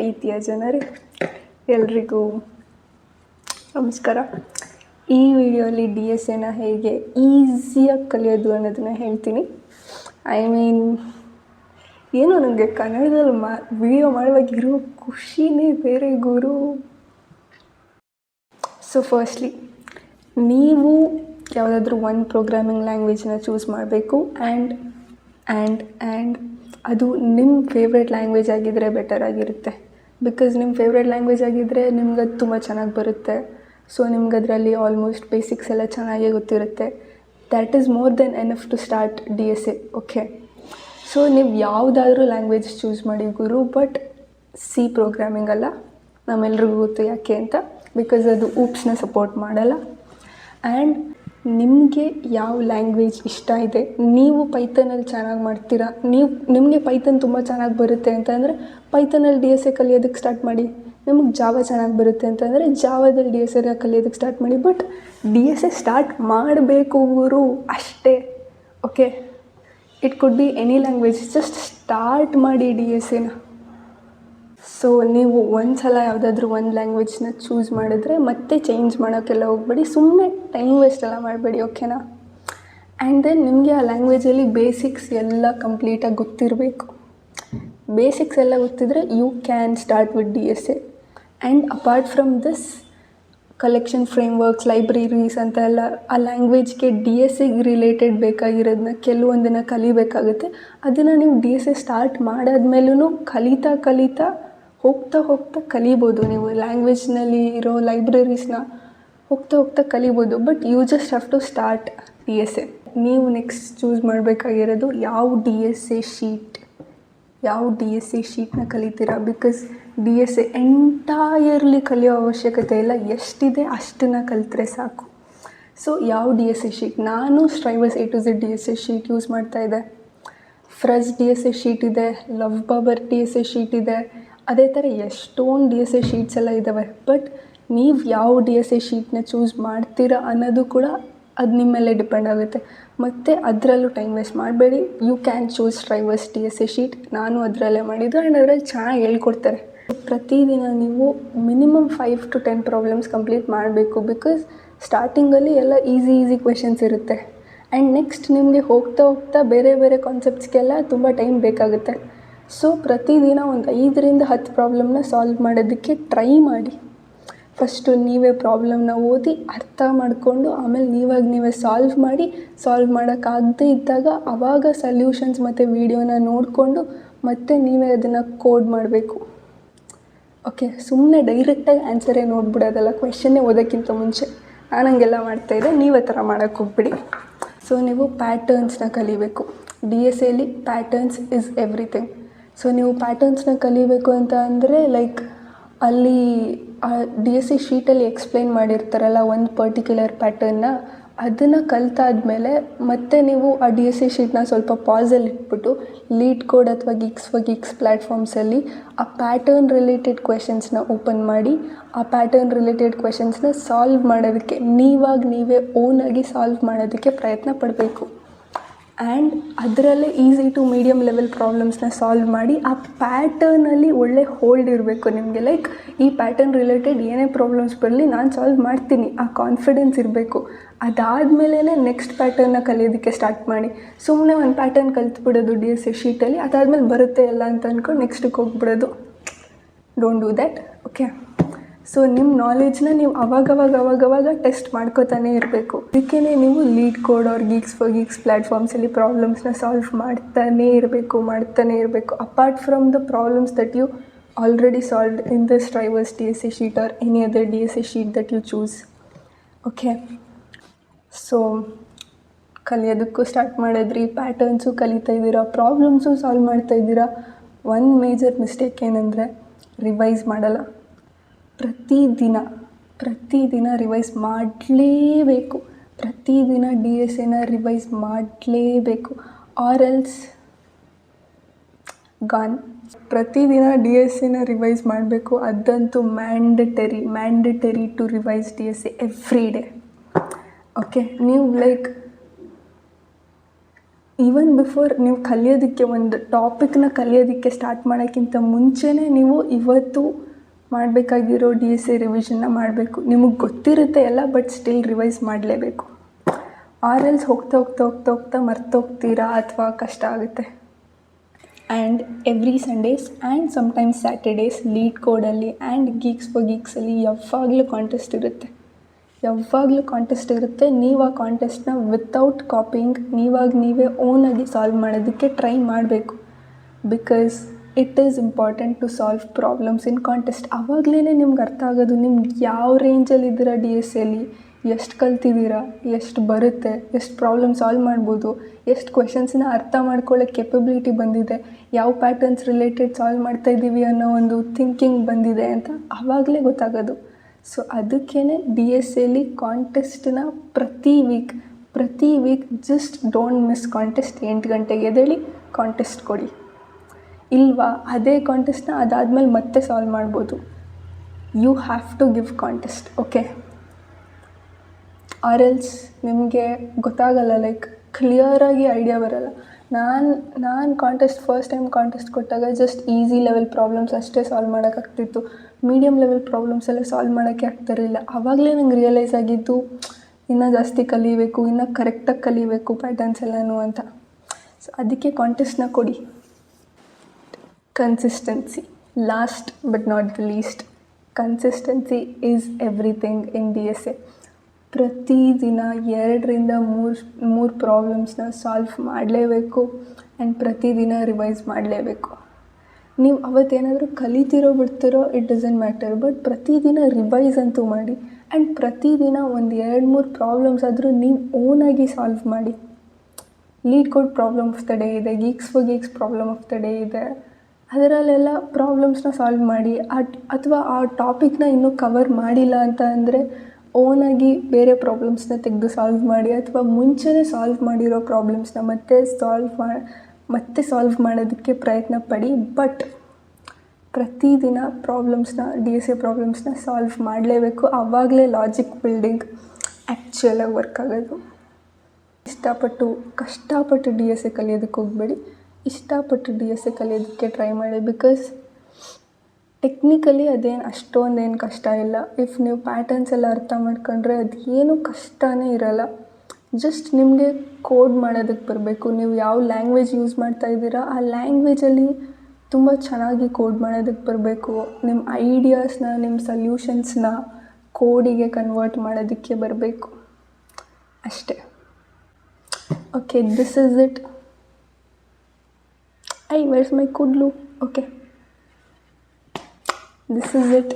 ಪ್ರೀತಿಯ ಜನರೇ, ಎಲ್ರಿಗೂ ನಮಸ್ಕಾರ. ಈ ವಿಡಿಯೋಲಿ DSAನ ಹೇಗೆ ಈಸಿಯಾಗಿ ಕಲಿಯೋದು ಅನ್ನೋದನ್ನು ಹೇಳ್ತೀನಿ. ಏನೋ ನನಗೆ ಕನ್ನಡದಲ್ಲಿ ವಿಡಿಯೋ ಮಾಡುವಾಗ ಇರೋ ಖುಷಿನೇ ಬೇರೆ ಗುರು. ಸೊ ಫಸ್ಟ್ಲಿ ನೀವು ಯಾವುದಾದ್ರೂ ಒಂದು ಪ್ರೋಗ್ರಾಮಿಂಗ್ ಲ್ಯಾಂಗ್ವೇಜನ್ನ ಚೂಸ್ ಮಾಡಬೇಕು. ಆ್ಯಂಡ್ ಅದು ನಿಮ್ಮ ಫೇವ್ರೆಟ್ ಲ್ಯಾಂಗ್ವೇಜ್ ಆಗಿದ್ದರೆ ಬೆಟರ್ ಆಗಿರುತ್ತೆ. ಬಿಕಾಸ್ ನಿಮ್ಮ ಫೇವ್ರೆಟ್ ಲ್ಯಾಂಗ್ವೇಜ್ ಆಗಿದ್ದರೆ ನಿಮ್ಗೆ ಅದು ತುಂಬ ಚೆನ್ನಾಗಿ ಬರುತ್ತೆ. ಸೊ ನಿಮ್ಗೆ ಅದರಲ್ಲಿ ಆಲ್ಮೋಸ್ಟ್ ಬೇಸಿಕ್ಸ್ ಎಲ್ಲ ಚೆನ್ನಾಗೇ ಗೊತ್ತಿರುತ್ತೆ. That is more than enough to start DSA. Okay, so ನೀವು ಯಾವುದಾದ್ರೂ ಲ್ಯಾಂಗ್ವೇಜ್ ಚೂಸ್ ಮಾಡಿ ಗುರು, ಬಟ್ C ಪ್ರೋಗ್ರಾಮಿಂಗ್ ಅಲ್ಲ. ನಮ್ಮೆಲ್ರಿಗೂ ಗೊತ್ತು ಯಾಕೆ ಅಂತ. ಬಿಕಾಸ್ ಅದು ಊಪ್ಸ್ನ ಸಪೋರ್ಟ್ ಮಾಡಲ್ಲ. ಆ್ಯಂಡ್ ನಿಮಗೆ ಯಾವ ಲ್ಯಾಂಗ್ವೇಜ್ ಇಷ್ಟ ಇದೆ, ನೀವು ಪೈಥನಲ್ಲಿ ಚೆನ್ನಾಗಿ ಮಾಡ್ತೀರಾ, ನಿಮಗೆ ಪೈಥನ್ ತುಂಬ ಚೆನ್ನಾಗಿ ಬರುತ್ತೆ ಅಂತಂದರೆ ಪೈಥನಲ್ಲಿ DSA ಕಲಿಯೋದಕ್ಕೆ ಸ್ಟಾರ್ಟ್ ಮಾಡಿ. ನಿಮಗೆ ಜಾವ ಚೆನ್ನಾಗಿ ಬರುತ್ತೆ ಅಂತಂದರೆ ಜಾವದಲ್ಲಿ DSAನ ಕಲಿಯೋದಕ್ಕೆ ಸ್ಟಾರ್ಟ್ ಮಾಡಿ. ಬಟ್ DSA ಸ್ಟಾರ್ಟ್ ಮಾಡಬೇಕು ಗುರು, ಅಷ್ಟೇ. Okay, it could be any language, just start ಮಾಡಿ DSAನ. ಸೊ ನೀವು ಒಂದು ಸಲ ಯಾವುದಾದ್ರೂ ಒಂದು ಲ್ಯಾಂಗ್ವೇಜ್ನ ಚೂಸ್ ಮಾಡಿದ್ರೆ ಮತ್ತೆ ಚೇಂಜ್ ಮಾಡೋಕ್ಕೆಲ್ಲ ಹೋಗಬೇಡಿ. ಸುಮ್ಮನೆ ಟೈಮ್ ವೇಸ್ಟ್ ಎಲ್ಲ ಮಾಡಬೇಡಿ, ಓಕೆನಾ? ಆ್ಯಂಡ್ ದೆನ್ ನಿಮಗೆ ಆ ಲ್ಯಾಂಗ್ವೇಜಲ್ಲಿ ಬೇಸಿಕ್ಸ್ ಎಲ್ಲ ಕಂಪ್ಲೀಟಾಗಿ ಗೊತ್ತಿರಬೇಕು. ಬೇಸಿಕ್ಸ್ ಎಲ್ಲ ಗೊತ್ತಿದ್ರೆ you can start with DSA. And apart from this collection frameworks, libraries ಅಂತ ಎಲ್ಲ ಆ ಲ್ಯಾಂಗ್ವೇಜ್ಗೆ DSAಗೆ ರಿಲೇಟೆಡ್ ಬೇಕಾಗಿರೋದನ್ನ ಕೆಲವೊಂದನ್ನು ಕಲಿಬೇಕಾಗುತ್ತೆ. ಅದನ್ನು ನೀವು DSA ಸ್ಟಾರ್ಟ್ ಮಾಡಾದ್ಮೇಲೂ ಕಲಿತಾ ಹೋಗ್ತಾ ಕಲಿಬೋದು. ನೀವು ಲ್ಯಾಂಗ್ವೇಜ್ನಲ್ಲಿ ಇರೋ ಲೈಬ್ರರೀಸ್ನ ಹೋಗ್ತಾ ಕಲಿಬೋದು. But you just have to start DSA. ನೀವು ನೆಕ್ಸ್ಟ್ ಚೂಸ್ ಮಾಡಬೇಕಾಗಿರೋದು ಯಾವ DSA ಶೀಟ್ನ ಕಲಿತೀರಾ. ಬಿಕಾಸ್ DSA ಎಂಟೈರ್ಲಿ ಕಲಿಯೋ ಅವಶ್ಯಕತೆ ಇಲ್ಲ, ಎಷ್ಟಿದೆ ಅಷ್ಟನ್ನು ಕಲಿತ್ರೆ ಸಾಕು. ಸೊ ಯಾವ DSA ಶೀಟ್? ನಾನು ಸ್ಟ್ರೈವರ್ಸ್ A to Z DSA sheet use ಮಾಡ್ತಾಯಿದ್ದೆ. ಫ್ರಸ್ DSA ಶೀಟ್ ಇದೆ, ಲವ್ ಬಾಬರ್ DSA ಶೀಟ್ ಇದೆ. ಅದೇ ಥರ ಎಷ್ಟೊಂದು DSA ಶೀಟ್ಸ್ ಎಲ್ಲ ಇದ್ದಾವೆ. ಬಟ್ ನೀವು ಯಾವ DSA ಶೀಟ್ನ ಚೂಸ್ ಮಾಡ್ತೀರಾ ಅನ್ನೋದು ಕೂಡ ಅದು ನಿಮ್ಮ ಮೇಲೆ ಡಿಪೆಂಡ್ ಆಗುತ್ತೆ. ಮತ್ತು ಅದರಲ್ಲೂ ಟೈಮ್ ವೇಸ್ಟ್ ಮಾಡಬೇಡಿ. You can choose Striver's DSA sheet. ನಾನು ಅದರಲ್ಲೇ ಮಾಡಿದ್ದು. ಆ್ಯಂಡ್ ಅದರಲ್ಲಿ ಚೆನ್ನಾಗಿ ಹೇಳ್ಕೊಡ್ತಾರೆ. ಪ್ರತಿದಿನ ನೀವು ಮಿನಿಮಮ್ 5 to 10 ಪ್ರಾಬ್ಲಮ್ಸ್ ಕಂಪ್ಲೀಟ್ ಮಾಡಬೇಕು. ಬಿಕಾಸ್ ಸ್ಟಾರ್ಟಿಂಗಲ್ಲಿ ಎಲ್ಲ ಈಸಿ ಕ್ವೆಶನ್ಸ್ ಇರುತ್ತೆ. ಆ್ಯಂಡ್ ನೆಕ್ಸ್ಟ್ ನಿಮಗೆ ಹೋಗ್ತಾ ಬೇರೆ ಕಾನ್ಸೆಪ್ಟ್ಸ್ಗೆಲ್ಲ ತುಂಬ ಟೈಮ್ ಬೇಕಾಗುತ್ತೆ. ಸೊ ಪ್ರತಿದಿನ ಒಂದು 5ರಿಂದ 10 ಪ್ರಾಬ್ಲಮ್ನ ಸಾಲ್ವ್ ಮಾಡೋದಕ್ಕೆ ಟ್ರೈ ಮಾಡಿ. ಫಸ್ಟು ನೀವೇ ಪ್ರಾಬ್ಲಮ್ನ ಓದಿ ಅರ್ಥ ಮಾಡಿಕೊಂಡು ಆಮೇಲೆ ನೀವೇ ಸಾಲ್ವ್ ಮಾಡೋಕ್ಕಾಗದೇ ಇದ್ದಾಗ ಆವಾಗ ಸಲ್ಯೂಷನ್ಸ್ ಮತ್ತು ವೀಡಿಯೋನ ನೋಡಿಕೊಂಡು ಮತ್ತೆ ನೀವೇ ಅದನ್ನು ಕೋಡ್ ಮಾಡಬೇಕು. ಓಕೆ, ಸುಮ್ಮನೆ ಡೈರೆಕ್ಟಾಗಿ ಆನ್ಸರೇ ನೋಡ್ಬಿಡೋದಲ್ಲ, ಕ್ವೆಶನ್ನೇ ಓದೋಕ್ಕಿಂತ ಮುಂಚೆ. ನಾನು ಹಂಗೆಲ್ಲ ಮಾಡ್ತಾಯಿದ್ದೆ, ನೀವು ಆ ಥರ ಮಾಡೋಕ್ಕೆ ಹೋಗ್ಬಿಡಿ. ಸೊ ನೀವು ಪ್ಯಾಟರ್ನ್ಸ್ನ ಕಲಿಬೇಕು. DSAಲಿ ಪ್ಯಾಟರ್ನ್ಸ್ ಇಸ್ ಎವ್ರಿಥಿಂಗ್. ಸೊ ನೀವು ಪ್ಯಾಟರ್ನ್ಸ್ನ ಕಲಿಬೇಕು ಅಂತ ಅಂದರೆ ಲೈಕ್ ಅಲ್ಲಿ DSA ಶೀಟಲ್ಲಿ ಎಕ್ಸ್ಪ್ಲೈನ್ ಮಾಡಿರ್ತಾರಲ್ಲ ಒಂದು ಪರ್ಟಿಕ್ಯುಲರ್ ಪ್ಯಾಟರ್ನ್ನ, ಅದನ್ನು ಕಲಿತಾದ್ಮೇಲೆ ಮತ್ತೆ ನೀವು ಆ DSA ಶೀಟ್ನ ಸ್ವಲ್ಪ ಪಾಸಲ್ಲಿ ಇಟ್ಬಿಟ್ಟು LeetCode ಅಥವಾ ಗೀಕ್ಸ್ ಪ್ಲ್ಯಾಟ್ಫಾರ್ಮ್ಸಲ್ಲಿ ಆ ಪ್ಯಾಟರ್ನ್ ರಿಲೇಟೆಡ್ ಕ್ವೆಶನ್ಸ್ನ ಓಪನ್ ಮಾಡಿ ಆ ಪ್ಯಾಟರ್ನ್ ರಿಲೇಟೆಡ್ ಕ್ವೆಶನ್ಸ್ನ ಸಾಲ್ವ್ ಮಾಡೋದಕ್ಕೆ ನೀವೇ ಓನಾಗಿ ಸಾಲ್ವ್ ಮಾಡೋದಕ್ಕೆ ಪ್ರಯತ್ನ ಪಡಬೇಕು. ಆ್ಯಂಡ್ ಅದರಲ್ಲೇ ಈಸಿ ಟು ಮೀಡಿಯಮ್ ಲೆವೆಲ್ ಪ್ರಾಬ್ಲಮ್ಸ್ನ ಸಾಲ್ವ್ ಮಾಡಿ ಆ ಪ್ಯಾಟರ್ನಲ್ಲಿ ಒಳ್ಳೆ ಹೋಲ್ಡ್ ಇರಬೇಕು ನಿಮಗೆ. ಲೈಕ್ ಈ ಪ್ಯಾಟರ್ನ್ ರಿಲೇಟೆಡ್ ಏನೇ ಪ್ರಾಬ್ಲಮ್ಸ್ ಬರಲಿ ನಾನು ಸಾಲ್ವ್ ಮಾಡ್ತೀನಿ, ಆ ಕಾನ್ಫಿಡೆನ್ಸ್ ಇರಬೇಕು. ಅದಾದಮೇಲೆ ನೆಕ್ಸ್ಟ್ ಪ್ಯಾಟರ್ನ್ನ ಕಲಿಯೋದಕ್ಕೆ ಸ್ಟಾರ್ಟ್ ಮಾಡಿ. ಸುಮ್ಮನೆ ಒಂದು ಪ್ಯಾಟರ್ನ್ ಕಲ್ತ್ಬಿಡೋದು DSA ಶೀಟಲ್ಲಿ, ಅದಾದಮೇಲೆ ಬರುತ್ತೆ ಎಲ್ಲ ಅಂತ ಅಂದ್ಕೊಂಡು ನೆಕ್ಸ್ಟಿಗೆ ಹೋಗ್ಬಿಡೋದು. Don't do that. Okay, so ನಿಮ್ಮ ನಾಲೆಜ್ನ ನೀವು ಅವಾಗವಾಗ ಟೆಸ್ಟ್ ಮಾಡ್ಕೋತಾನೆ ಇರಬೇಕು. ಅದಕ್ಕೇ ನೀವು LeetCode ಅವ್ರ ಗೀಕ್ಸ್ ಪ್ಲ್ಯಾಟ್ಫಾರ್ಮ್ಸಲ್ಲಿ ಪ್ರಾಬ್ಲಮ್ಸ್ನ ಸಾಲ್ವ್ ಮಾಡ್ತಾನೇ ಇರಬೇಕು. Apart from the problems that you already solved in the Striver's DSA sheet or any other DSA sheet that you choose. Okay, so ಕಲಿಯೋದಕ್ಕೂ ಸ್ಟಾರ್ಟ್ ಮಾಡಿದ್ರಿ, ಪ್ಯಾಟರ್ನ್ಸು ಕಲಿತಾ ಇದ್ದೀರಾ, ಪ್ರಾಬ್ಲಮ್ಸು ಸಾಲ್ವ್ ಮಾಡ್ತಾಯಿದ್ದೀರಾ. ಒಂದು ಮೇಜರ್ ಮಿಸ್ಟೇಕ್ ಏನಂದರೆ revise ಮಾಡಲ್ಲ. ಪ್ರತಿದಿನ ರಿವೈಸ್ ಮಾಡಲೇಬೇಕು. ಪ್ರತಿದಿನ DSAನ ರಿವೈಸ್ ಮಾಡಲೇಬೇಕು, ಆರ್ ಎಲ್ಸ್ ಗಾನ್. ಪ್ರತಿದಿನ DSAನ ರಿವೈಸ್ ಮಾಡಬೇಕು. ಅದಂತೂ mandatory to revise DSA every day. Okay, ನೀವು ಲೈಕ್ ಈವನ್ ಬಿಫೋರ್ ನೀವು ಕಲಿಯೋದಕ್ಕೆ ಒಂದು ಟಾಪಿಕ್ನ ಕಲಿಯೋದಕ್ಕೆ ಸ್ಟಾರ್ಟ್ ಮಾಡೋಕ್ಕಿಂತ ಮುಂಚೆನೇ ನೀವು ಇವತ್ತು ಮಾಡಬೇಕಾಗಿರೋ DSA ರಿವಿಷನ್ನ ಮಾಡಬೇಕು. ನಿಮಗೆ ಗೊತ್ತಿರುತ್ತೆ ಎಲ್ಲ, ಬಟ್ ಸ್ಟಿಲ್ ರಿವೈಸ್ ಮಾಡಲೇಬೇಕು. ಆರ್ ಎಲ್ಸ್ ಹೋಗ್ತಾ ಹೋಗ್ತಾ ಹೋಗ್ತಾ ಹೋಗ್ತಾ ಮರ್ತೋಗ್ತೀರಾ ಅಥವಾ ಕಷ್ಟ ಆಗುತ್ತೆ. And every Sundays and sometimes Saturdays ಲೀಡ್ ಕೋಡಲ್ಲಿ ಆ್ಯಂಡ್ ಗೀಕ್ಸ್ ಫಾರ್ ಗೀಕ್ಸಲ್ಲಿ ಯಾವಾಗಲೂ ಕಾಂಟೆಸ್ಟ್ ಇರುತ್ತೆ. ನೀವು ಆ ಕಾಂಟೆಸ್ಟ್ನ ವಿತೌಟ್ ಕಾಪಿಂಗ್ ನೀವೇ ಓನಾಗಿ ಸಾಲ್ವ್ ಮಾಡೋದಕ್ಕೆ ಟ್ರೈ ಮಾಡಬೇಕು. Because it is important to solve problems in contest. ಆವಾಗಲೇ ನಿಮ್ಗೆ ಅರ್ಥ ಆಗೋದು ನಿಮ್ಗೆ ಯಾವ ರೇಂಜಲ್ಲಿದ್ದೀರಾ DSAಲಿ, ಎಷ್ಟು ಕಲ್ತಿದ್ದೀರಾ, ಎಷ್ಟು ಬರುತ್ತೆ, ಎಷ್ಟು ಪ್ರಾಬ್ಲಮ್ ಸಾಲ್ವ್ ಮಾಡ್ಬೋದು, ಎಷ್ಟು ಕ್ವೆಶನ್ಸ್ನ ಅರ್ಥ ಮಾಡ್ಕೊಳ್ಳೋಕ್ಕೆ ಕೆಪಬಿಲಿಟಿ ಬಂದಿದೆ, ಯಾವ ಪ್ಯಾಟರ್ನ್ಸ್ ರಿಲೇಟೆಡ್ ಸಾಲ್ವ್ ಮಾಡ್ತಾಯಿದ್ದೀವಿ ಅನ್ನೋ ಒಂದು ಥಿಂಕಿಂಗ್ ಬಂದಿದೆ ಅಂತ ಆವಾಗಲೇ ಗೊತ್ತಾಗೋದು. ಸೊ ಅದಕ್ಕೇ DSAಲಿ ಕಾಂಟೆಸ್ಟನ್ನ ಪ್ರತಿ week just don't miss contest. 8 ಗಂಟೆಗೆ ಎದ್ದೇಳಿ ಕಾಂಟೆಸ್ಟ್ ಕೊಡಿ. ಇಲ್ವಾ ಅದೇ ಕಾಂಟೆಸ್ಟ್ನ ಅದಾದಮೇಲೆ ಮತ್ತೆ ಸಾಲ್ವ್ ಮಾಡ್ಬೋದು. You have to give contest, okay? Or else ನಿಮಗೆ ಗೊತ್ತಾಗಲ್ಲ, ಲೈಕ್ ಕ್ಲಿಯರಾಗಿ ಐಡಿಯಾ ಬರೋಲ್ಲ. ನಾನು ಫಸ್ಟ್ ಟೈಮ್ ಕಾಂಟೆಸ್ಟ್ ಕೊಟ್ಟಾಗ ಜಸ್ಟ್ ಈಸಿ ಲೆವೆಲ್ ಪ್ರಾಬ್ಲಮ್ಸ್ ಅಷ್ಟೇ ಸಾಲ್ವ್ ಮಾಡೋಕ್ಕಾಗ್ತಿತ್ತು. ಮೀಡಿಯಮ್ ಲೆವೆಲ್ ಪ್ರಾಬ್ಲಮ್ಸ್ ಎಲ್ಲ ಸಾಲ್ವ್ ಮಾಡೋಕ್ಕೆ ಆಗ್ತಿರಲಿಲ್ಲ. ಆವಾಗಲೇ ನಂಗೆ ರಿಯಲೈಸ್ ಆಗಿದ್ದು ಇನ್ನೂ ಜಾಸ್ತಿ ಕಲಿಬೇಕು, ಇನ್ನೂ ಕರೆಕ್ಟಾಗಿ ಕಲಿಬೇಕು ಪ್ಯಾಟರ್ನ್ಸ್ ಎಲ್ಲನೂ ಅಂತ. ಸೊ ಅದಕ್ಕೆ ಕಾಂಟೆಸ್ಟ್ನ ಕೊಡಿ. Consistency, last but not the least. Consistency is everything in DSA. ಪ್ರತಿದಿನ 2ರಿಂದ 3 ಪ್ರಾಬ್ಲಮ್ಸ್ನ ಸಾಲ್ವ್ ಮಾಡಲೇಬೇಕು ಆ್ಯಂಡ್ ಪ್ರತಿದಿನ ರಿವೈಸ್ ಮಾಡಲೇಬೇಕು. ನೀವು ಅವತ್ತೇನಾದರೂ ಕಲಿತಿರೋ ಬಿಡ್ತಿರೋ ಇಟ್ ಡಸಂಟ್ ಮ್ಯಾಟರ್, ಬಟ್ ಪ್ರತಿದಿನ ರಿವೈಸ್ ಅಂತೂ ಮಾಡಿ. ಆ್ಯಂಡ್ ಪ್ರತಿದಿನ ಒಂದು 2-3 ಪ್ರಾಬ್ಲಮ್ಸ್ ಆದರೂ ನೀವು ಓನಾಗಿ ಸಾಲ್ವ್ ಮಾಡಿ. LeetCode problem of the day ಇದೆ, geeks for geeks problem of the day ಇದೆ. ಅದರಲ್ಲೆಲ್ಲ ಪ್ರಾಬ್ಲಮ್ಸ್ನ ಸಾಲ್ವ್ ಮಾಡಿ. ಅಥವಾ ಆ ಟಾಪಿಕ್ನ ಇನ್ನೂ ಕವರ್ ಮಾಡಿಲ್ಲ ಅಂತ ಅಂದರೆ ಓನಾಗಿ ಬೇರೆ ಪ್ರಾಬ್ಲಮ್ಸ್ನ ತೆಗೆದು ಸಾಲ್ವ್ ಮಾಡಿ, ಅಥವಾ ಮುಂಚೆನೇ ಸಾಲ್ವ್ ಮಾಡಿರೋ ಪ್ರಾಬ್ಲಮ್ಸ್ನ ಮತ್ತೆ ಸಾಲ್ವ್ ಮಾಡೋದಕ್ಕೆ ಪ್ರಯತ್ನ ಪಡಿ. ಬಟ್ ಪ್ರತಿದಿನ DSA ಪ್ರಾಬ್ಲಮ್ಸ್ನ ಸಾಲ್ವ್ ಮಾಡಲೇಬೇಕು. ಆವಾಗಲೇ ಲಾಜಿಕ್ ಬಿಲ್ಡಿಂಗ್ ಆ್ಯಕ್ಚುಲಾಗಿ ವರ್ಕ್ ಆಗೋದು. ಕಷ್ಟಪಟ್ಟು DSA ಕಲಿಯೋದಕ್ಕೆ ಹೋಗಬೇಡಿ, ಇಷ್ಟಪಟ್ಟು DSA ಕಲಿಯೋದಕ್ಕೆ ಟ್ರೈ ಮಾಡಿ. ಬಿಕಾಸ್ ಟೆಕ್ನಿಕಲಿ ಅದೇನು ಅಷ್ಟೊಂದೇನು ಕಷ್ಟ ಇಲ್ಲ. ಇಫ್ ನೀವು ಪ್ಯಾಟರ್ನ್ಸ್ ಎಲ್ಲ ಅರ್ಥ ಮಾಡ್ಕೊಂಡ್ರೆ ಅದು ಏನೂ ಕಷ್ಟನೇ ಇರೋಲ್ಲ. ಜಸ್ಟ್ ನಿಮಗೆ ಕೋಡ್ ಮಾಡೋದಕ್ಕೆ ಬರಬೇಕು. ನೀವು ಯಾವ ಲ್ಯಾಂಗ್ವೇಜ್ ಯೂಸ್ ಮಾಡ್ತಾಯಿದ್ದೀರಾ ಆ ಲ್ಯಾಂಗ್ವೇಜಲ್ಲಿ ತುಂಬ ಚೆನ್ನಾಗಿ ಕೋಡ್ ಮಾಡೋದಕ್ಕೆ ಬರಬೇಕು. ನಿಮ್ಮ ಐಡಿಯಾಸ್ನ, ನಿಮ್ಮ ಸಲ್ಯೂಷನ್ಸ್ನ ಕೋಡಿಗೆ ಕನ್ವರ್ಟ್ ಮಾಡೋದಕ್ಕೆ ಬರಬೇಕು ಅಷ್ಟೇ. Okay, this is it. Wares my Kudlu? Okay, this is it.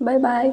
Bye bye.